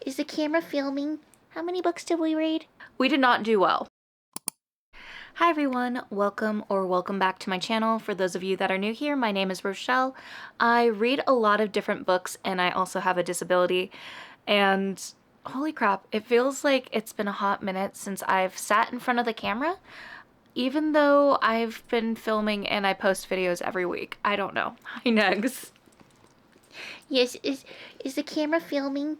Is the camera filming? How many books did we read? We did not do well. Hi everyone, welcome back to my channel. For those of you that are new here, my name is Rochelle. I read a lot of different books and I also have a disability. And holy crap, it feels like it's been a hot minute since I've sat in front of the camera. Even though I've been filming and I post videos every week. I don't know. Hi Nugs. Yes, is the camera filming?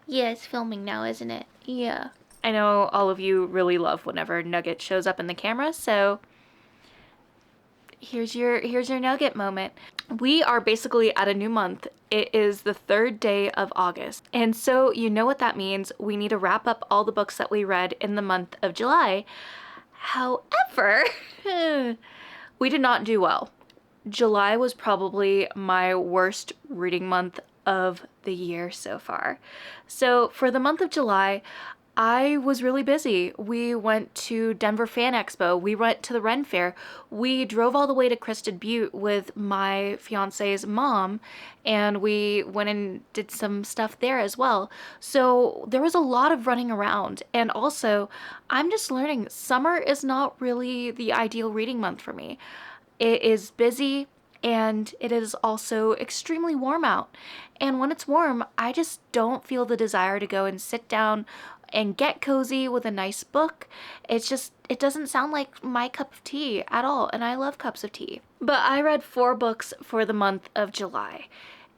Yeah, it's filming now, isn't it? Yeah. I know all of you really love whenever Nugget shows up in the camera, so here's your Nugget moment. We are basically at a new month. It is the 3rd day of August. And so you know what that means. We need to wrap up all the books that we read in the month of July. However, we did not do well. July was probably my worst reading month of the year so far. So for the month of July, I was really busy. We went to Denver Fan Expo. We went to the Ren Fair. We drove all the way to Crested Butte with my fiance's mom, and we went and did some stuff there as well. So there was a lot of running around. And also, I'm just learning summer is not really the ideal reading month for me. It is busy and it is also extremely warm out. And when it's warm, I just don't feel the desire to go and sit down and get cozy with a nice book. It doesn't sound like my cup of tea at all, and I love cups of tea. But I read 4 books for the month of July,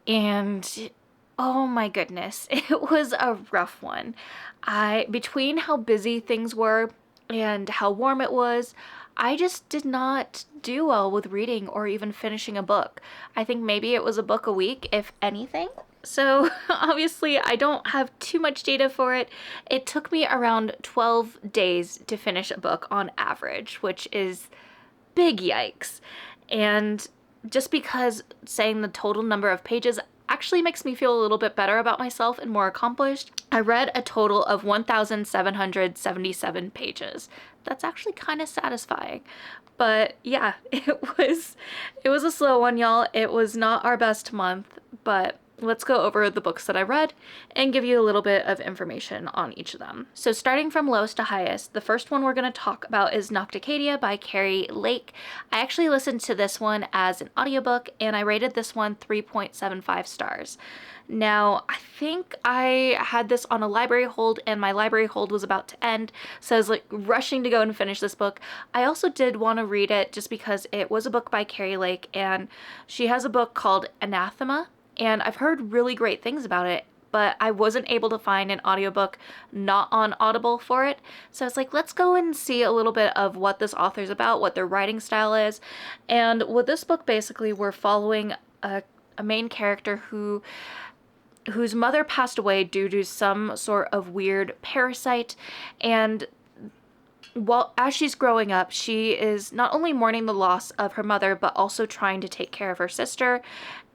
and oh my goodness, it was a rough one. Between how busy things were and how warm it was, I just did not do well with reading or even finishing a book. I think maybe it was a book a week, if anything. So obviously I don't have too much data for it. It took me around 12 days to finish a book on average, which is big yikes. And just because saying the total number of pages actually makes me feel a little bit better about myself and more accomplished, I read a total of 1,777 pages. That's actually kind of satisfying. But yeah, it was a slow one, y'all. It was not our best month, but let's go over the books that I read and give you a little bit of information on each of them. So starting from lowest to highest, the first one we're going to talk about is Nocticadia by Keri. I actually listened to this one as an audiobook and I rated this one 3.75 stars. Now, I think I had this on a library hold and my library hold was about to end, so I was like rushing to go and finish this book. I also did want to read it just because it was a book by Keri and she has a book called Anathema, and I've heard really great things about it, but I wasn't able to find an audiobook not on Audible for it. So I was like, let's go and see a little bit of what this author's about, what their writing style is. And with this book, basically, we're following a main character whose mother passed away due to some sort of weird parasite, and as she's growing up, she is not only mourning the loss of her mother, but also trying to take care of her sister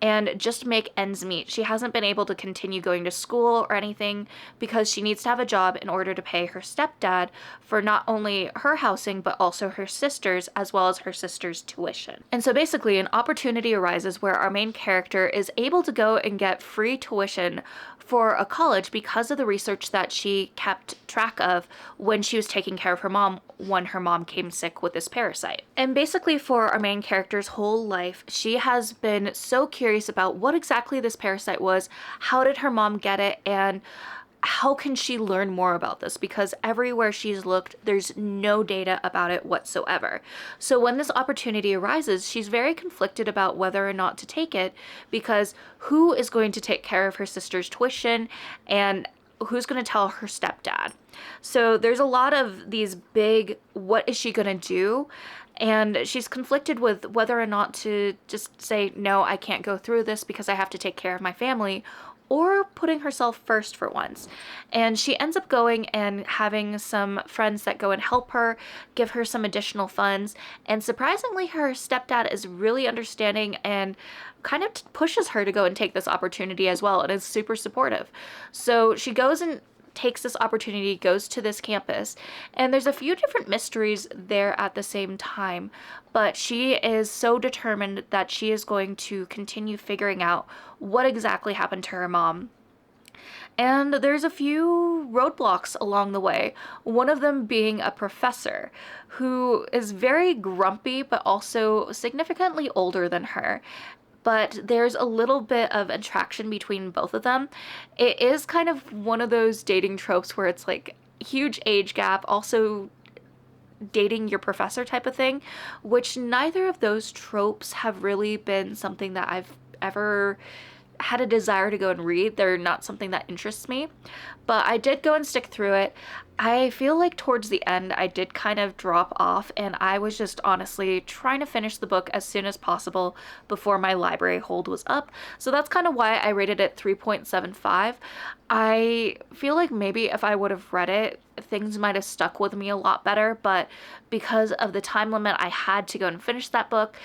and just make ends meet. She hasn't been able to continue going to school or anything because she needs to have a job in order to pay her stepdad for not only her housing, but also her sister's, as well as her sister's tuition. And so basically an opportunity arises where our main character is able to go and get free tuition for a college because of the research that she kept track of when she was taking care of her mom when her mom came sick with this parasite. And basically for our main character's whole life, she has been so curious about what exactly this parasite was, how did her mom get it, and how can she learn more about this? Because everywhere she's looked, there's no data about it whatsoever. So when this opportunity arises, she's very conflicted about whether or not to take it, because who is going to take care of her sister's tuition and who's going to tell her stepdad? So there's a lot of these big, what is she going to do? And she's conflicted with whether or not to just say, no, I can't go through this because I have to take care of my family, or putting herself first for once. And she ends up going and having some friends that go and help her, give her some additional funds. And surprisingly, her stepdad is really understanding and kind of pushes her to go and take this opportunity as well, and is super supportive. So she goes and takes this opportunity, goes to this campus, and there's a few different mysteries there at the same time, but she is so determined that she is going to continue figuring out what exactly happened to her mom. and there's a few roadblocks along the way. One of them being a professor who is very grumpy but also significantly older than her. But there's a little bit of attraction between both of them. It is kind of one of those dating tropes where it's like huge age gap, also dating your professor type of thing, which neither of those tropes have really been something that I've ever had a desire to go and read. They're not something that interests me, but I did go and stick through it. I feel like towards the end I did kind of drop off, and I was just honestly trying to finish the book as soon as possible before my library hold was up. So that's kind of why I rated it 3.75. I feel like maybe if I would have read it, things might have stuck with me a lot better, but because of the time limit I had to go and finish that book,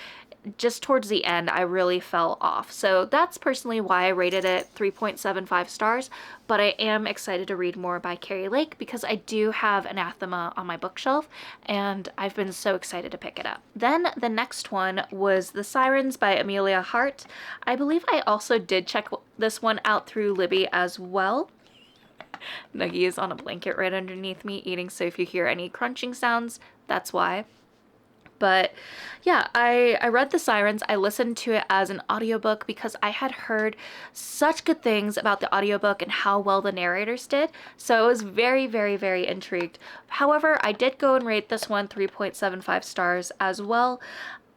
just towards the end, I really fell off. So that's personally why I rated it 3.75 stars, but I am excited to read more by Keri Lake because I do have Anathema on my bookshelf, and I've been so excited to pick it up. Then the next one was The Sirens by Emilia Hart. I believe I also did check this one out through Libby as well. Nuggie is on a blanket right underneath me eating, so if you hear any crunching sounds, that's why. But yeah, I read The Sirens. I listened to it as an audiobook because I had heard such good things about the audiobook and how well the narrators did. So I was very, very, very intrigued. However, I did go and rate this one 3.75 stars as well.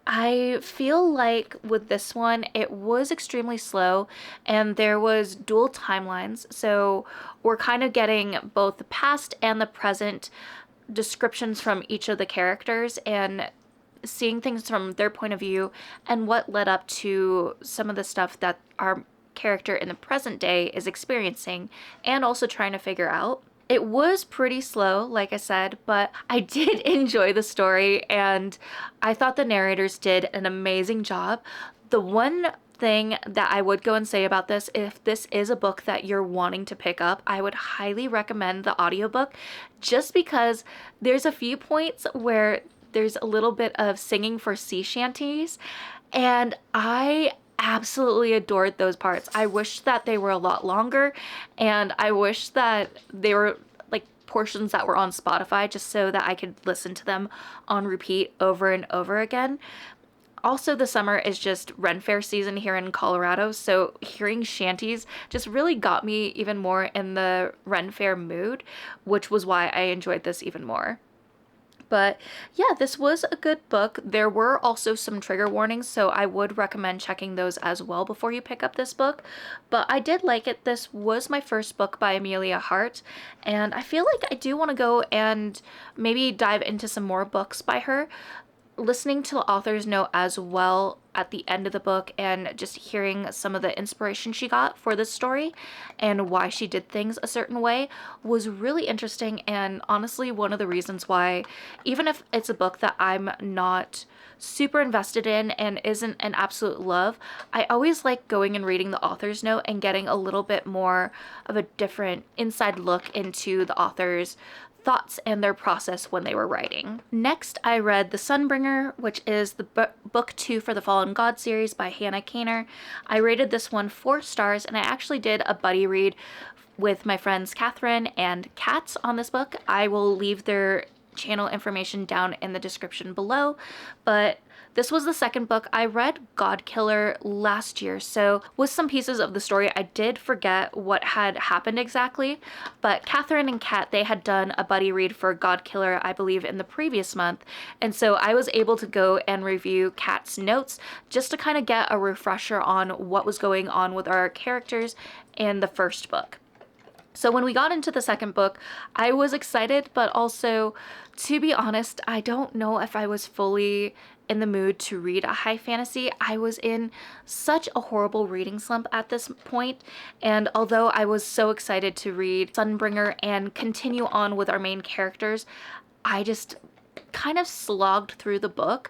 I feel like with this one, it was extremely slow and there was dual timelines. So we're kind of getting both the past and the present descriptions from each of the characters and seeing things from their point of view and what led up to some of the stuff that our character in the present day is experiencing and also trying to figure out. It was pretty slow, like I said, but I did enjoy the story and I thought the narrators did an amazing job. The one thing that I would go and say about this, if this is a book that you're wanting to pick up, I would highly recommend the audiobook just because there's a few points where there's a little bit of singing for sea shanties, and I absolutely adored those parts. I wish that they were a lot longer, and I wish that they were like portions that were on Spotify just so that I could listen to them on repeat over and over again. Also, the summer is just Ren Fair season here in Colorado, so hearing shanties just really got me even more in the Ren Fair mood, which was why I enjoyed this even more. But yeah, this was a good book. There were also some trigger warnings, so I would recommend checking those as well before you pick up this book. But I did like it. This was my first book by Emilia Hart, and I feel like I do want to go and maybe dive into some more books by her. Listening to the author's note as well at the end of the book and just hearing some of the inspiration she got for this story and why she did things a certain way was really interesting, and honestly one of the reasons why, even if it's a book that I'm not super invested in and isn't an absolute love, I always like going and reading the author's note and getting a little bit more of a different inside look into the author's thoughts and their process when they were writing. Next, I read The Sunbringer, which is the book 2 for the Fallen God series by Hannah Kaner. I rated this one 4 stars, and I actually did a buddy read with my friends Catherine and Kat on this book. I will leave their channel information down in the description below, but this was the second book. I read God Killer last year, so with some pieces of the story, I did forget what had happened exactly, but Catherine and Kat, they had done a buddy read for God Killer, I believe, in the previous month, and so I was able to go and review Kat's notes just to kind of get a refresher on what was going on with our characters in the first book. So when we got into the second book, I was excited, but also, to be honest, I don't know if I was fully in the mood to read a high fantasy. I was in such a horrible reading slump at this point, and although I was so excited to read Sunbringer and continue on with our main characters, I just kind of slogged through the book.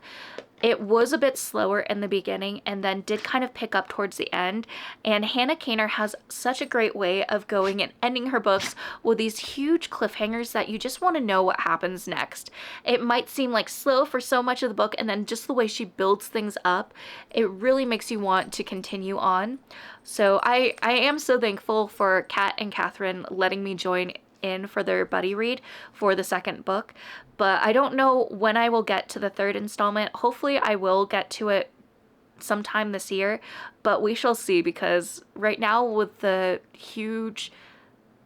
It was a bit slower in the beginning and then did kind of pick up towards the end. And Hannah Kaner has such a great way of going and ending her books with these huge cliffhangers that you just want to know what happens next. It might seem like slow for so much of the book, and then just the way she builds things up, it really makes you want to continue on. So I am so thankful for Kat and Catherine letting me join in for their buddy read for the second book, but I don't know when I will get to the third installment. Hopefully I will get to it sometime this year, but we shall see, because right now with the huge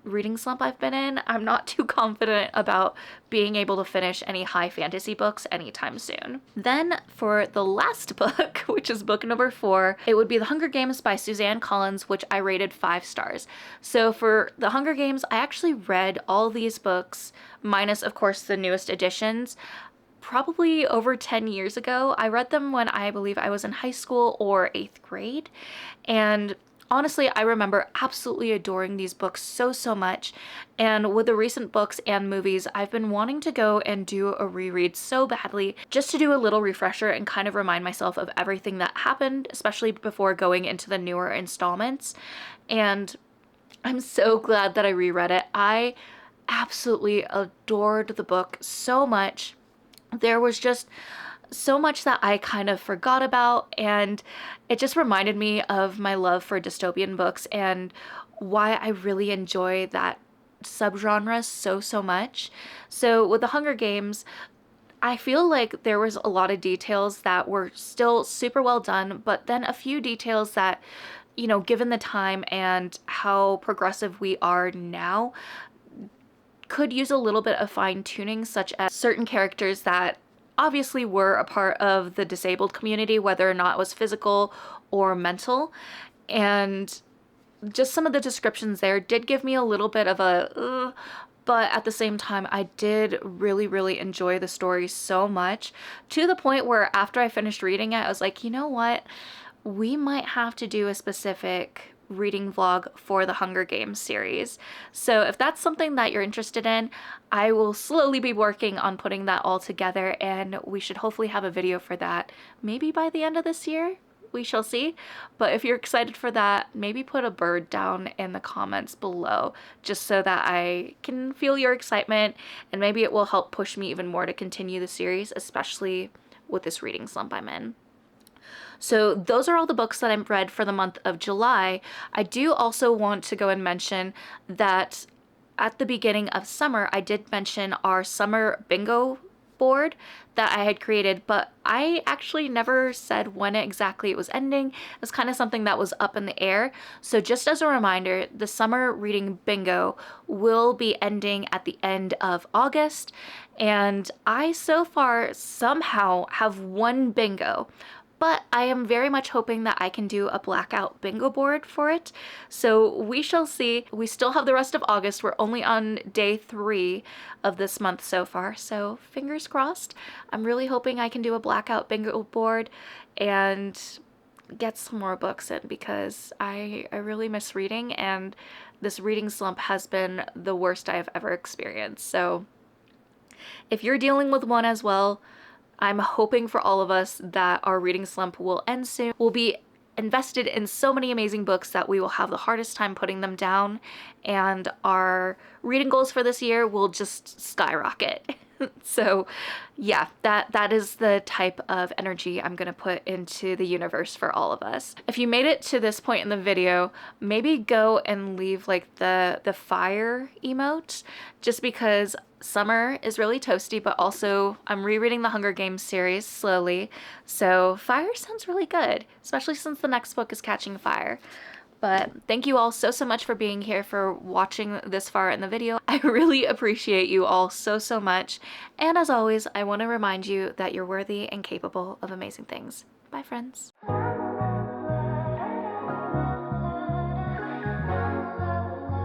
reading slump I've been in, I'm not too confident about being able to finish any high fantasy books anytime soon. Then for the last book, which is book number 4, it would be The Hunger Games by Suzanne Collins, which I rated 5 stars. So for The Hunger Games, I actually read all these books, minus of course the newest editions, probably over 10 years ago. I read them when I believe I was in high school or 8th grade, and honestly, I remember absolutely adoring these books so much, and with the recent books and movies, I've been wanting to go and do a reread so badly, just to do a little refresher and kind of remind myself of everything that happened, especially before going into the newer installments. And I'm so glad that I reread it. I absolutely adored the book so much. There was just so much that I kind of forgot about, and it just reminded me of my love for dystopian books and why I really enjoy that subgenre so much. So with The Hunger Games, I feel like there was a lot of details that were still super well done, but then a few details that, you know, given the time and how progressive we are now, could use a little bit of fine tuning, such as certain characters that obviously were a part of the disabled community, whether or not it was physical or mental. And just some of the descriptions there did give me a little bit of a but at the same time, I did really enjoy the story so much, to the point where after I finished reading it, I was like, you know what? We might have to do a specific reading vlog for the Hunger Games series. So if that's something that you're interested in, I will slowly be working on putting that all together, and we should hopefully have a video for that maybe by the end of this year. We shall see. But if you're excited for that, maybe put a bird down in the comments below, just so that I can feel your excitement, and maybe it will help push me even more to continue the series, especially with this reading slump I'm in. So those are all the books that I've read for the month of July. I do also want to go and mention that at the beginning of summer, I did mention our summer bingo board that I had created, but I actually never said when exactly it was ending. It was kind of something that was up in the air. So just as a reminder, the summer reading bingo will be ending at the end of August, and I so far somehow have won bingo. But I am very much hoping that I can do a blackout bingo board for it. So we shall see. We still have the rest of August. We're only on day 3 of this month so far. So fingers crossed. I'm really hoping I can do a blackout bingo board and get some more books in, because I really miss reading, and this reading slump has been the worst I have ever experienced. So if you're dealing with one as well, I'm hoping for all of us that our reading slump will end soon. We'll be invested in so many amazing books that we will have the hardest time putting them down, and our reading goals for this year will just skyrocket. So yeah, that is the type of energy I'm gonna put into the universe for all of us. If you made it to this point in the video, maybe go and leave like the fire emote, just because summer is really toasty, but also I'm rereading the Hunger Games series slowly, so fire sounds really good, especially since the next book is catching fire. But thank you all so much for being here, for watching this far in the video. I really appreciate you all so much. And as always, I want to remind you that you're worthy and capable of amazing things. Bye, friends.